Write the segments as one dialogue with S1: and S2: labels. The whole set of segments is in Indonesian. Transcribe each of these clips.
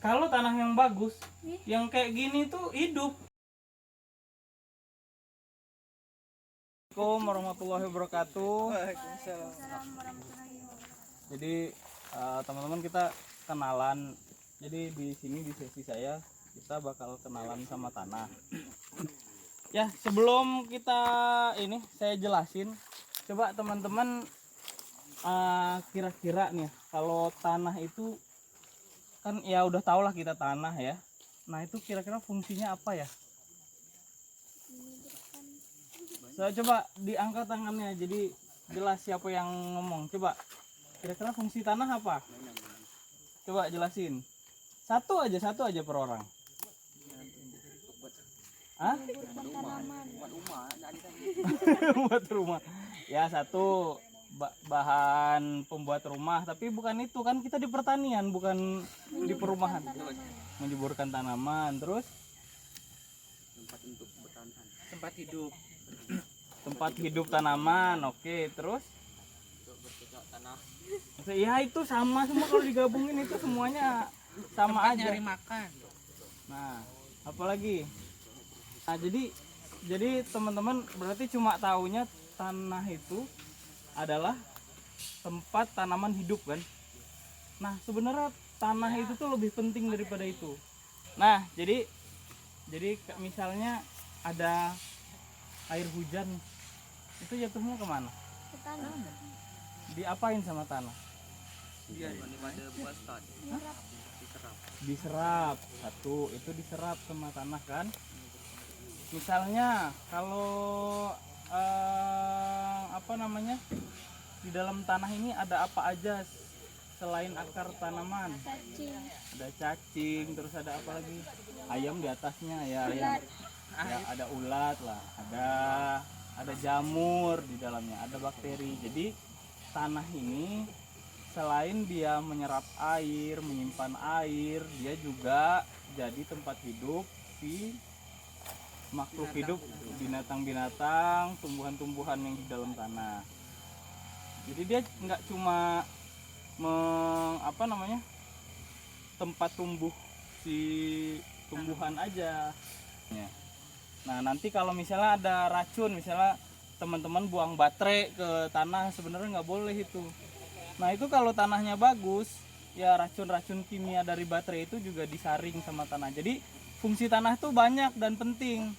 S1: Kalau tanah yang bagus, yang kayak gini tuh hidup. Assalamualaikum warahmatullahi wabarakatuh.
S2: Waalaikumsalam warahmatullahi wabarakatuh.
S1: Jadi teman-teman kita kenalan. Jadi di sini di sesi saya kita bakal kenalan sama tanah. Ya, sebelum kita ini saya jelasin, coba teman-teman kira-kira nih kalau tanah itu kan ya udah tau lah kita tanah ya. Nah itu kira-kira fungsinya apa ya? Saya coba diangkat tangannya jadi jelas siapa yang ngomong. Coba kira-kira fungsi tanah apa? Coba jelasin. Satu aja per orang. Hah? Buat rumah. Ya satu bahan pembuat rumah, tapi bukan itu kan kita di pertanian bukan di perumahan. Menyuburkan tanaman, terus
S3: tempat untuk bertahan,
S1: tempat hidup tanaman. Oke, terus
S3: untuk bercocok tanah,
S1: ya itu sama semua, kalau digabungin itu semuanya sama aja.
S3: nyari makan.
S1: Nah, apalagi? Nah, jadi teman-teman berarti cuma taunya tanah itu adalah tempat tanaman hidup kan? Nah, sebenarnya tanah itu tuh lebih penting daripada itu. Nah, jadi misalnya ada air hujan, itu jatuhnya kemana?
S2: Ke tanah.
S1: Diapain sama tanah?
S3: Biar pada buat start
S2: Nyerap.
S3: diserap.
S1: Diserap. Satu itu diserap sama tanah kan. Misalnya kalau apa namanya, di dalam tanah ini ada apa aja selain akar tanaman?
S2: Cacing.
S1: Ada cacing, terus ada apa lagi? Ayam di atasnya ya, ayam. Ya, ada ulat lah, ada jamur di dalamnya, ada bakteri. Jadi tanah ini selain dia menyerap air, menyimpan air, dia juga jadi tempat hidup si makhluk hidup, binatang-binatang, tumbuhan-tumbuhan yang di dalam tanah. Jadi dia nggak cuma tempat tumbuh si tumbuhan aja. Nah nanti kalau misalnya ada racun, misalnya teman-teman buang baterai ke tanah, sebenarnya nggak boleh itu. Nah itu kalau tanahnya bagus, ya racun-racun kimia dari baterai itu juga disaring sama tanah. Jadi fungsi tanah itu banyak dan penting.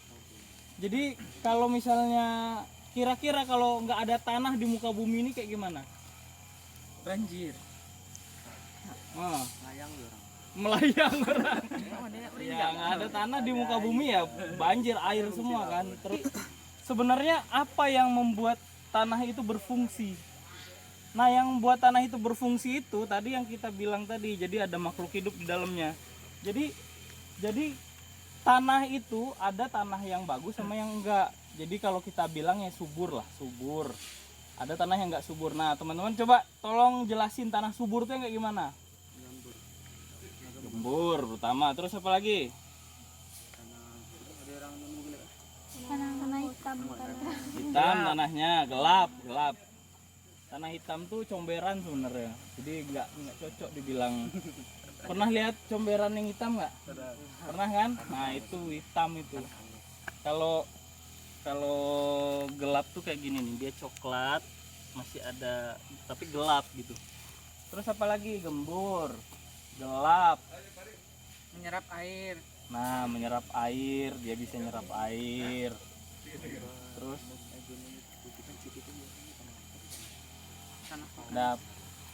S1: Jadi kalau misalnya kira-kira kalau nggak ada tanah di muka bumi ini kayak gimana?
S3: Banjir,
S1: Oh,
S3: layang orang.
S1: melayang orang. Ya nggak ada tanah di muka bumi ya banjir, air semua kan. Terus sebenarnya apa yang membuat tanah itu berfungsi? Nah yang buat tanah itu berfungsi itu tadi yang kita bilang tadi, jadi ada makhluk hidup di dalamnya. Jadi tanah itu ada tanah yang bagus sama yang enggak. Jadi kalau kita bilang ya subur lah, subur. Ada tanah yang enggak subur. Nah teman-teman coba tolong jelasin tanah subur itu yang kayak gimana? Gembur pertama, terus apa lagi?
S2: Tanah hitam.
S1: Hitam tanahnya, gelap. Tanah hitam tuh comberan sebenarnya. Jadi nggak cocok dibilang. Pernah lihat comberan yang hitam nggak? Pernah kan? Nah itu hitam itu. Kalau gelap tuh kayak gini nih, dia coklat, masih ada tapi gelap gitu. Terus apa lagi? Gembur, gelap.
S3: Menyerap air.
S1: Nah menyerap air, dia bisa nyerap air. Terus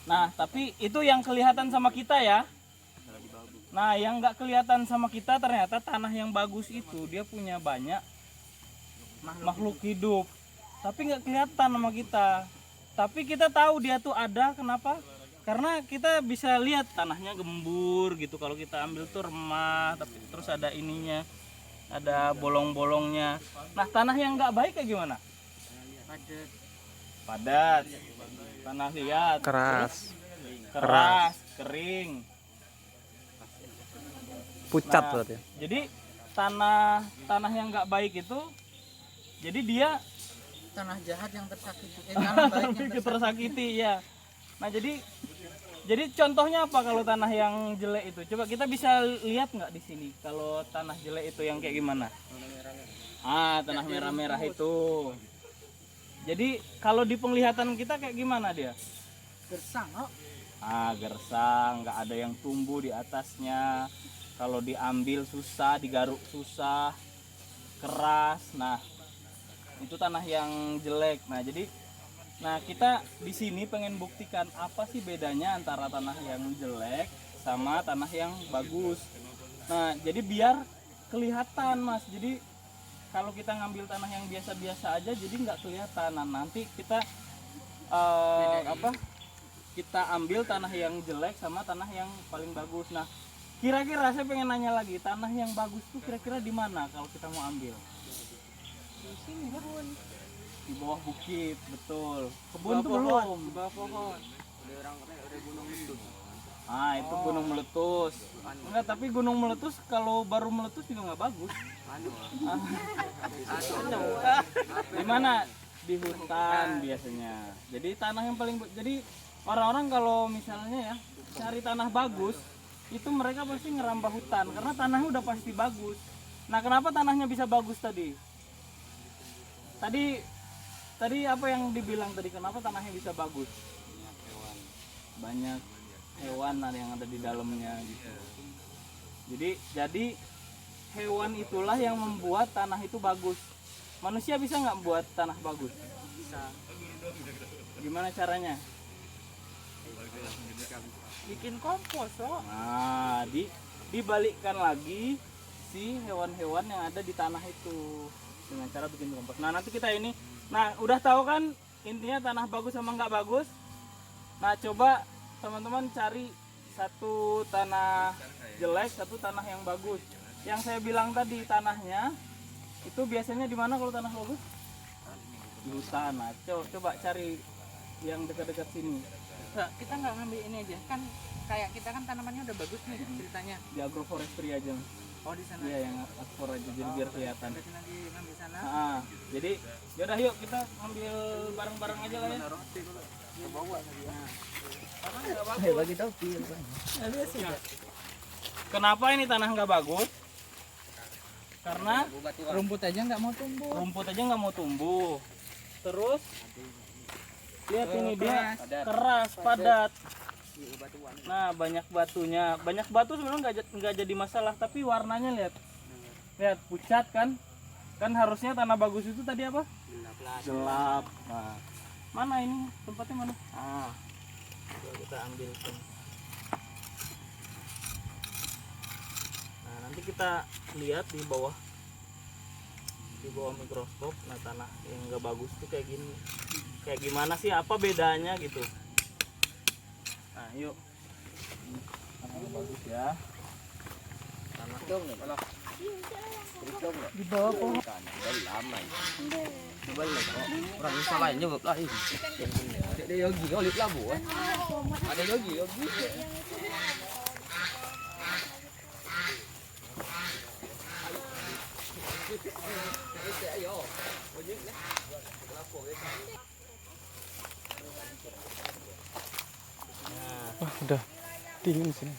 S1: nah tapi itu yang kelihatan sama kita ya. Nah yang nggak kelihatan sama kita ternyata tanah yang bagus itu dia punya banyak makhluk hidup, tapi nggak kelihatan sama kita. Tapi kita tahu dia tuh ada, kenapa? Karena kita bisa lihat tanahnya gembur gitu. Kalau kita ambil tuh remah, tapi terus ada ininya, ada bolong-bolongnya. Nah tanah yang nggak baik kayak gimana? Padat, tanah liat,
S4: Keras,
S1: kering,
S4: pucat
S1: Nah,
S4: berarti.
S1: jadi tanah yang nggak baik itu, jadi dia
S3: Tanah jahat yang tersakiti. Tanah baik yang
S1: tersakiti ya. Nah jadi Jadi contohnya apa kalau tanah yang jelek itu? Coba kita bisa lihat nggak di sini kalau tanah jelek itu yang kayak gimana? Tanah merah-merah itu. Jadi kalau di penglihatan kita kayak gimana dia?
S3: Gersang, oh.
S1: Gersang, nggak ada yang tumbuh di atasnya. Kalau diambil susah, digaruk susah, keras. Nah, itu tanah yang jelek. Nah, kita di sini pengen buktikan apa sih bedanya antara tanah yang jelek sama tanah yang bagus. Nah, jadi biar kelihatan, Mas. Jadi kalau kita ngambil tanah yang biasa-biasa aja jadi nggak kelihatan. Nah, nanti kita kita ambil tanah yang jelek sama tanah yang paling bagus. Nah, kira-kira saya pengen nanya lagi, tanah yang bagus tuh kira-kira di mana kalau kita mau ambil?
S3: Di sini kebun.
S1: Di bawah bukit, betul. Kebun tuh
S3: Pohon,
S1: belum.
S3: di bawah pohon. Udah orang udah gunung meletus.
S1: Itu gunung meletus. Enggak, tapi gunung meletus kalau baru meletus juga nggak bagus. Di mana? Di hutan biasanya. Jadi tanah yang paling jadi orang-orang kalau misalnya ya cari tanah bagus itu mereka pasti ngerambah hutan karena tanahnya udah pasti bagus. Nah, kenapa tanahnya bisa bagus tadi? Tadi apa yang dibilang tadi, kenapa tanahnya bisa bagus? Banyak hewan yang ada di dalamnya gitu. Jadi hewan itulah yang membuat tanah itu bagus. Manusia bisa nggak buat tanah bagus?
S3: Bisa.
S1: Gimana caranya?
S3: Bikin kompos, oh.
S1: Nah, dibalikkan lagi si hewan-hewan yang ada di tanah itu dengan cara bikin kompos. Nah, nanti kita ini, udah tahu kan intinya tanah bagus sama nggak bagus. Nah, coba teman-teman cari satu tanah jelek, satu tanah yang bagus. Yang saya bilang tadi tanahnya itu biasanya di mana kalau tanah bagus? Di hutan. Nah, coba cari yang dekat-dekat sini.
S3: Nah, kita nggak ngambil ini aja kan, kayak kita kan tanamannya udah bagus nih ceritanya.
S1: Di agroforestry aja.
S3: Oh, di sana.
S1: Iya, yang agrofor aja jadi biar kelihatan.
S3: Berarti nanti ngambil sana.
S1: Jadi yaudah yuk kita ambil bareng-bareng aja lah ya.
S3: Bagi topi.
S1: Kenapa ini tanah nggak bagus? Karena
S3: Rumput aja nggak mau tumbuh.
S1: Terus lihat ini dia keras, padat. Nah, banyak batunya. Banyak batu sebenarnya nggak jadi masalah, tapi warnanya lihat pucat kan? Kan harusnya tanah bagus itu tadi apa? Gelap. Nah, mana ini tempatnya mana? Coba kita ambilkan. Nah, nanti kita lihat di bawah mikroskop. Nah, tanah yang nggak bagus tuh kayak gini. Kayak gimana sih? Apa bedanya gitu? Nah, yuk. Tanah yang bagus ya. Tanah
S3: Di bawah pohon.
S4: Orang Indonesia lain juga lain. Ada yogi, olip labu. Ada yogi.
S5: Udah dingin sini.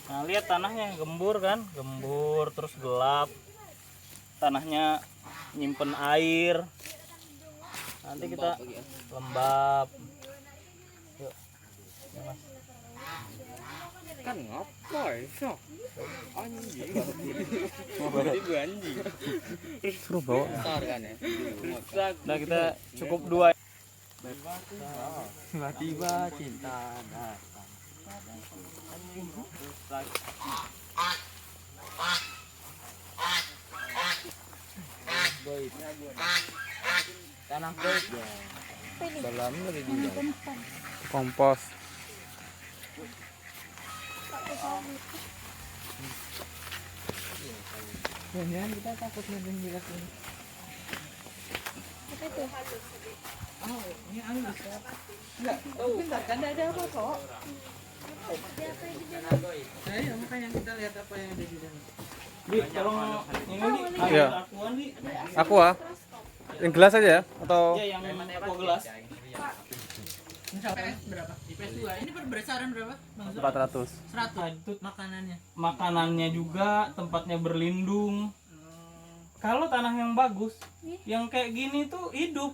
S1: Nah, lihat tanahnya gembur kan? Gembur terus gelap. Tanahnya nyimpen air. Nanti kita lembab. Yuk. Ya, Mas.
S4: Kan ngapain sok? Anjing. Itu anjing.
S5: Suruh bawa.
S4: Besar kan ya.
S1: Nah, kita cukup 2.
S4: Tiba-tiba cinta datang. Baik. Tanah baik ya. Dalam lagi dia.
S5: Kompos.
S3: Jangan kita takut nanti jelas ini.
S2: Apa itu?
S3: Oh, ini halus ya. Enggak, bentar kan ada apa kok? Saya makanya kita lihat apa yang ada di dalam.
S1: Di, tolong ini di
S5: Iya.
S1: akuan di.
S5: Aqua. Yang gelas aja ya? Atau
S1: Ya, yang aqua gelas.
S3: IPS berapa? IPS 2. Ini besaran berapa? Bang Zul?
S5: 400.
S3: 100
S1: Itu
S3: makanannya.
S1: makanannya juga, tempatnya berlindung. Kalau tanah yang bagus, yang kayak gini tuh hidup.